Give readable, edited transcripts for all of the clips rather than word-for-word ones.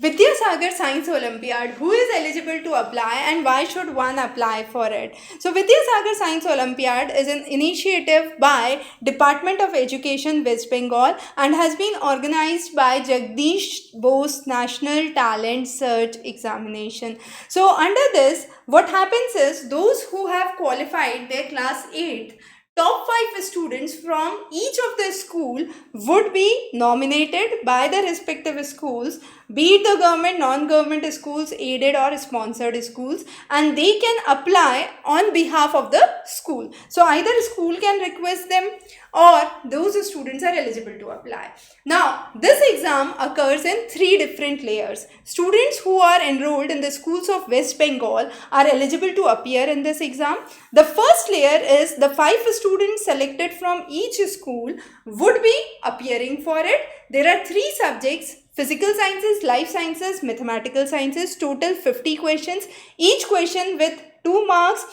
Vidyasagar Science Olympiad, who is eligible to apply and why should one apply for it? So Vidyasagar Science Olympiad is an initiative by Department of Education West Bengal and has been organized by Jagdish Bose National Talent Search Examination. So under this, what happens is those who have qualified their class 8th, top 5 students from each of the school would be nominated by the respective schools, be it the government, non-government schools, aided or sponsored schools, and they can apply on behalf of the school. So either school can request them or those students are eligible to apply. Now, this exam occurs in 3 different layers. Students who are enrolled in the schools of West Bengal are eligible to appear in this exam. The first layer is the 5 students selected from each school would be appearing for it. There are 3 subjects: physical sciences, life sciences, mathematical sciences, total 50 questions, each question with 2 marks.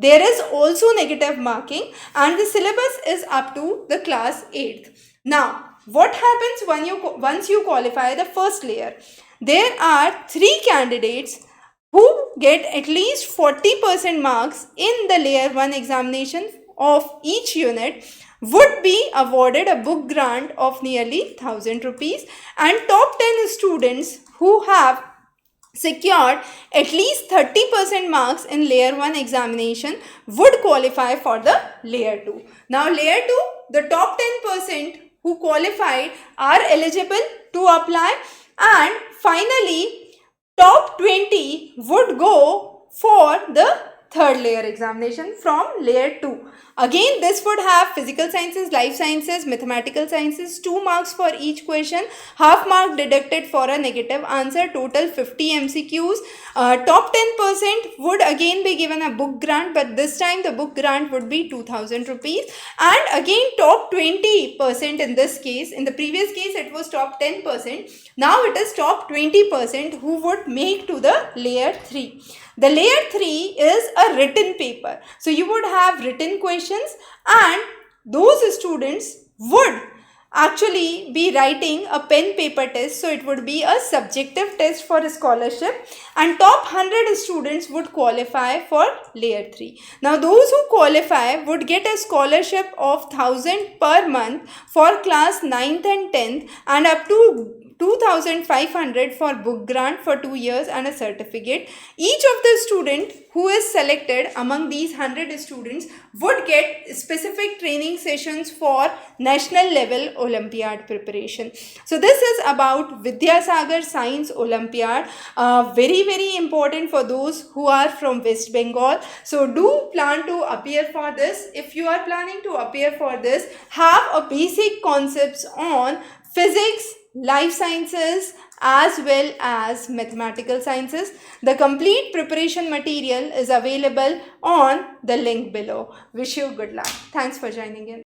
There is also negative marking and the syllabus is up to the class 8th. Now, what happens once you qualify the first layer? There are 3 candidates who get at least 40% marks in the layer 1 examination of each unit would be awarded a book grant of nearly 1000 rupees, and top 10 students who have secured at least 30% marks in layer 1 examination would qualify for the layer 2. Now layer 2, the top 10% who qualified are eligible to apply, and finally top 20 would go for the third layer examination from layer 2. Again, this would have physical sciences, life sciences, mathematical sciences, 2 marks for each question, half mark deducted for a negative answer, total 50 MCQs. Top 10% would again be given a book grant, but this time the book grant would be 2000 rupees. And again, top 20% in this case, in the previous case it was top 10%, now it is top 20% who would make to the layer 3. The layer 3 is a written paper. So you would have written questions and those students would actually be writing a pen paper test. So it would be a subjective test for a scholarship, and top 100 students would qualify for layer 3. Now those who qualify would get a scholarship of 1000 per month for class 9th and 10th and up to 2500 for book grant for 2 years and a certificate. Each of the student who is selected among these 100 students would get specific training sessions for national level Olympiad preparation. So this is about Vidyasagar Science Olympiad. Very important for those who are from West Bengal. So do plan to appear for this. If you are planning to appear for this, have a basic concepts on physics, life sciences as well as mathematical sciences. The complete preparation material is available on the link below. Wish you good luck. Thanks for joining in.